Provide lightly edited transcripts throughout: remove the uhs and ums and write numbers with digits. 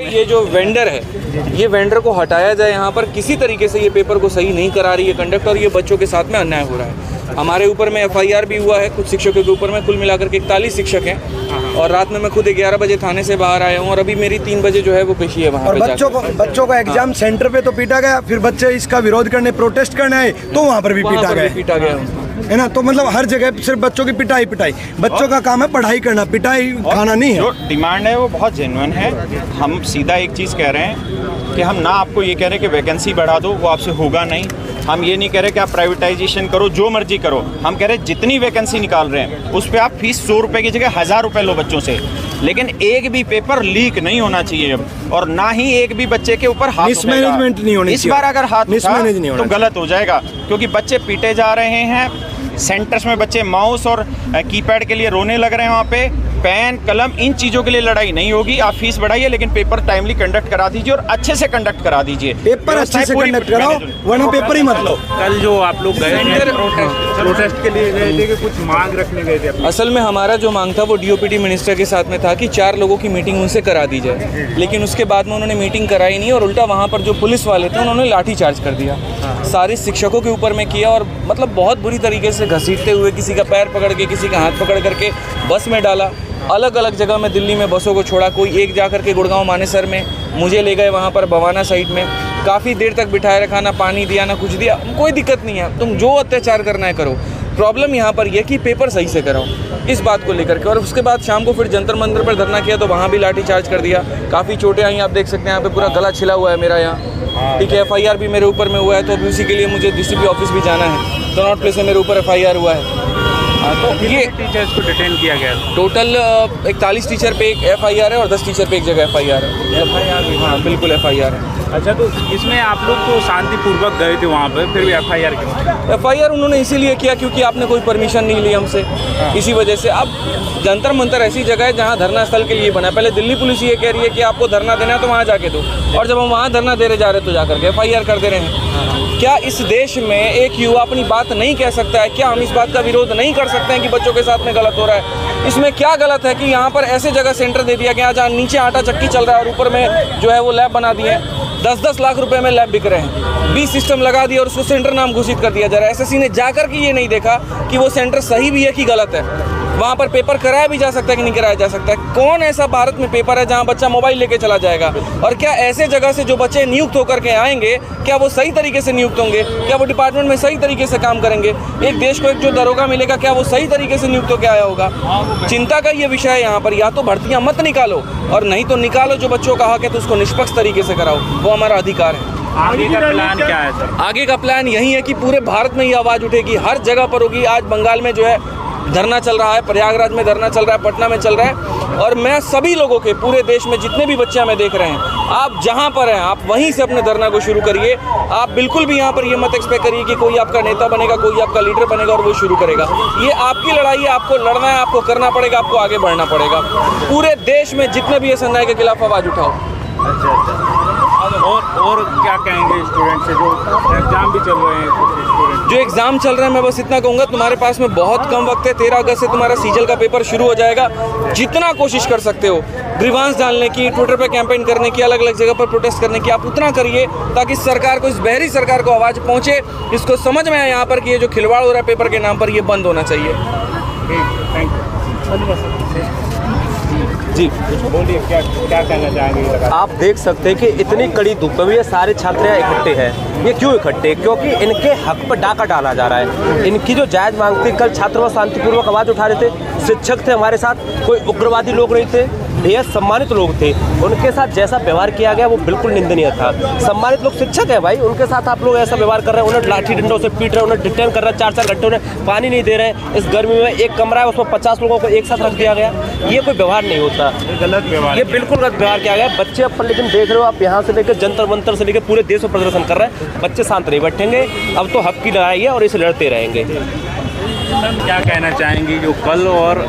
ये जो वेंडर है, ये वेंडर को हटाया जाए यहाँ पर। किसी तरीके से ये पेपर को सही नहीं करा रही है कंडक्ट, और ये बच्चों के साथ में अन्याय हो रहा है। हमारे ऊपर में FIR भी हुआ है कुछ शिक्षकों के ऊपर में, कुल मिलाकर के 41 शिक्षक हैं। और रात में मैं खुद 11 बजे थाने से बाहर आया हूँ, और अभी मेरी 3 बजे जो है वो पेशी है वहाँ और पे। बच्चों का एग्जाम सेंटर पे तो पीटा गया, फिर बच्चे इसका विरोध करने प्रोटेस्ट करने आए तो वहाँ पर भी पीटा गया है ना। तो मतलब हर जगह सिर्फ बच्चों की पिटाई। बच्चों का काम है पढ़ाई करना, पिटाई खाना नहीं है। जो डिमांड है वो बहुत जेन्युइन है। हम सीधा एक चीज़ कह रहे हैं कि हम ना आपको ये कह रहे कि वैकेंसी बढ़ा दो, वो आपसे होगा नहीं। हम ये नहीं कह रहे कि आप प्राइवेटाइजेशन करो, जो मर्जी करो। हम कह रहे हैं जितनी वैकेंसी निकाल रहे हैं उस पर आप फीस 100 रुपये की जगह 1000 रुपये लो बच्चों से, लेकिन एक भी पेपर लीक नहीं होना चाहिए अब, और ना ही एक भी बच्चे के ऊपर हाथ मिसमैनेजमेंट नहीं होनी चाहिए। इस बार अगर हाथ मिसमैनेज तो गलत हो जाएगा, क्योंकि बच्चे पीटे जा रहे हैं। सेंटर्स में बच्चे माउस और कीपैड के लिए रोने लग रहे हैं। वहाँ पे पेन कलम इन चीज़ों के लिए लड़ाई नहीं होगी। आप फीस बढ़ाइए, लेकिन पेपर टाइमली कंडक्ट करा दीजिए और अच्छे से कंडक्ट करा दीजिए। पेपर अच्छे से कंडक्ट कराओ, वरना पेपर ही मत लो। कल जो आप लोग गए थे प्रोटेस्ट के लिए गए थे कि कुछ मांग रखने गए थे? असल में हमारा जो मांग था वो DOPT मिनिस्टर के साथ में था कि 4 लोगों की मीटिंग उनसे करा दी जाए, लेकिन उसके बाद में उन्होंने मीटिंग कराई नहीं, और उल्टा वहाँ पर जो पुलिस वाले थे उन्होंने लाठी चार्ज कर दिया, सारे शिक्षकों के ऊपर में किया, और मतलब बहुत बुरी तरीके से घसीटते हुए किसी का पैर पकड़ के, किसी का हाथ पकड़ करके बस में डाला। अलग अलग जगह में दिल्ली में बसों को छोड़ा, कोई एक जा कर के गुड़गांव मानेसर में, मुझे ले गए वहाँ पर बवाना साइड में, काफ़ी देर तक बिठाए रखा, ना पानी दिया ना कुछ दिया। कोई दिक्कत नहीं है, तुम जो अत्याचार करना है करो। प्रॉब्लम यहाँ पर यह कि पेपर सही से कराओ, इस बात को लेकर के। और उसके बाद शाम को फिर जंतर मंतर पर धरना किया तो वहाँ भी लाठी चार्ज कर दिया, काफ़ी चोटें आई। आप देख सकते हैं यहाँ पे पूरा गला छिला हुआ है मेरा यहाँ, ठीक है। FIR भी मेरे ऊपर में हुआ है, तो अभी उसी के लिए मुझे DCP ऑफिस भी जाना है। तो नॉट प्लेस में मेरे ऊपर FIR हुआ है। तो ये टीचर्स को डिटेन किया गया? टोटल 41 टीचर पे एक FIR है और 10 टीचर पे एक जगह FIR है। FIR? हाँ बिल्कुल FIR है। अच्छा, तो इसमें आप लोग तो शांतिपूर्वक गए थे वहाँ पर, फिर भी FIR क्यों? FIR उन्होंने इसीलिए किया क्योंकि आपने कोई परमिशन नहीं ली हमसे, इसी वजह से। अब जंतर मंतर ऐसी जगह है जहाँ धरना स्थल के लिए बना है। पहले दिल्ली पुलिस ये कह रही है कि आपको धरना देना है तो वहाँ जाके दो, और जब हम वहाँ धरना देने जा रहे तो जाकर के FIR कर दे रहे हैं। क्या इस देश में एक युवा अपनी बात नहीं कह सकता है? क्या हम इस बात का विरोध नहीं कर सकते हैं कि बच्चों के साथ में गलत हो रहा है? इसमें क्या गलत है कि यहाँ पर ऐसे जगह सेंटर दे दिया गया जहाँ नीचे आटा चक्की चल रहा है और ऊपर में जो है वो लैब बना दिए हैं। 10-10 लाख रुपए में लैब बिक रहे हैं, 20 सिस्टम लगा दिया और उसको सेंटर नाम घोषित कर दिया जा रहा है। SSC ने जाकर के ये नहीं देखा कि वो सेंटर सही भी है कि गलत है। वहाँ पर पेपर कराया भी जा सकता है कि नहीं कराया जा सकता है? कौन ऐसा भारत में पेपर है जहाँ बच्चा मोबाइल लेके चला जाएगा? और क्या ऐसे जगह से जो बच्चे नियुक्त होकर के आएंगे, क्या वो सही तरीके से नियुक्त होंगे? क्या वो डिपार्टमेंट में सही तरीके से काम करेंगे? एक देश को एक जो दरोगा मिलेगा, क्या वो सही तरीके से नियुक्त होकर आया होगा? चिंता का ये विषय है यहाँ पर। या तो भर्तियाँ मत निकालो, और नहीं तो निकालो जो बच्चों का हक है तो उसको निष्पक्ष तरीके से कराओ, वो हमारा अधिकार है। आगे का प्लान क्या है सर? आगे का प्लान यही है कि पूरे भारत में ये आवाज़ उठेगी, हर जगह पर होगी। आज बंगाल में जो है धरना चल रहा है, प्रयागराज में धरना चल रहा है, पटना में चल रहा है। और मैं सभी लोगों के, पूरे देश में जितने भी बच्चे हमें देख रहे हैं, आप जहां पर हैं आप वहीं से अपने धरना को शुरू करिए। आप बिल्कुल भी यहां पर ये मत एक्सपेक्ट करिए कि कोई आपका नेता बनेगा, कोई आपका लीडर बनेगा और वो शुरू करेगा। ये आपकी लड़ाई है, आपको लड़ना है, आपको करना पड़ेगा, आपको आगे बढ़ना पड़ेगा। पूरे देश में जितने भी इस अन्याय के खिलाफ आवाज़ उठाओ। अच्छा। और क्या कहेंगे स्टूडेंट से जो एग्जाम भी चल रहे हैं? जो एग्ज़ाम चल रहे हैं, मैं बस इतना कहूँगा, तुम्हारे पास में बहुत कम वक्त है। 13 अगस्त से तुम्हारा सीजल का पेपर शुरू हो जाएगा। जितना कोशिश कर सकते हो ग्रीवांस डालने की, ट्विटर पे कैंपेन करने की, अलग अलग जगह पर प्रोटेस्ट करने की, आप उतना करिए ताकि सरकार को, इस बहरी सरकार को आवाज़ पहुँचे, इसको समझ में आए यहाँ पर कि ये जो खिलवाड़ हो रहा है पेपर के नाम पर, ये बंद होना चाहिए। थैंक यू जी। बोलिए, क्या कहना चाहेंगे? आप देख सकते हैं कि इतनी कड़ी धूप में ये सारे छात्र यहाँ इकट्ठे हैं। ये क्यों इकट्ठे? क्योंकि इनके हक पर डाका डाला जा रहा है। इनकी जो जायज़ मांग थी, कल छात्र व शांतिपूर्वक आवाज़ उठा रहे थे, शिक्षक थे हमारे साथ, कोई उग्रवादी लोग नहीं थे, बेहद सम्मानित लोग थे। उनके साथ जैसा व्यवहार किया गया वो बिल्कुल निंदनीय था। सम्मानित लोग शिक्षक है भाई, उनके साथ आप लोग ऐसा व्यवहार कर रहे हैं, उन्हें लाठी डंडों से पीट रहे हैं, उन्हें डिटेन कर रहे हैं, 4-4 घंटे उन्हें पानी नहीं दे रहे हैं। इस गर्मी में एक कमरा है, उसमें 50 लोगों को एक साथ रख दिया गया। ये कोई व्यवहार नहीं होता, गलत व्यवहार, ये बिल्कुल गलत व्यवहार किया गया। बच्चे अपन, लेकिन देख रहे हो आप, यहाँ से लेकर जंतर मंतर से लेकर पूरे देश में प्रदर्शन कर रहे हैं। बच्चे शांत नहीं बैठेंगे, अब तो हक की लड़ाई है और इसे लड़ते रहेंगे। क्या कहना चाहेंगी जो कल और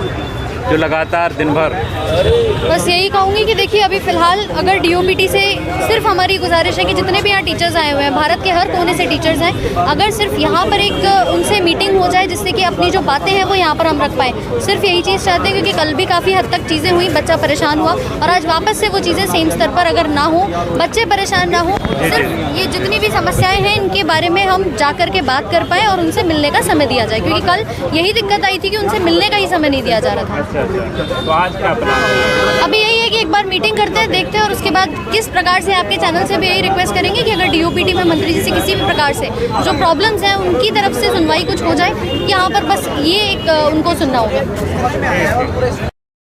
जो लगातार दिन भर? बस यही कहूँगी कि देखिए अभी फ़िलहाल अगर डीओपीटी से सिर्फ हमारी गुजारिश है कि जितने भी यहाँ टीचर्स आए हुए हैं, भारत के हर कोने से टीचर्स हैं, अगर सिर्फ यहाँ पर एक उनसे मीटिंग हो जाए जिससे कि अपनी जो बातें हैं वो यहाँ पर हम रख पाएँ, सिर्फ यही चीज़ चाहते हैं। क्योंकि कल भी काफ़ी हद तक चीज़ें हुई, बच्चा परेशान हुआ, और आज वापस से वो चीज़ें सेम स्तर पर अगर ना हो, बच्चे परेशान ना हो, सिर्फ ये जितनी भी समस्याएं हैं इनके बारे में हम जा कर के बात कर पाएँ और उनसे मिलने का समय दिया जाए। क्योंकि कल यही दिक्कत आई थी कि उनसे मिलने का ही समय नहीं दिया जा रहा था। अच्छा, तो आज क्या प्लान है? अभी यही है कि एक बार मीटिंग करते हैं, देखते हैं, और उसके बाद किस प्रकार से आपके चैनल से भी यही रिक्वेस्ट करेंगे कि अगर डीओपीटी में मंत्री जी से किसी भी प्रकार से जो प्रॉब्लम्स हैं उनकी तरफ से सुनवाई कुछ हो जाए, यहाँ पर बस ये एक उनको सुनना होगा।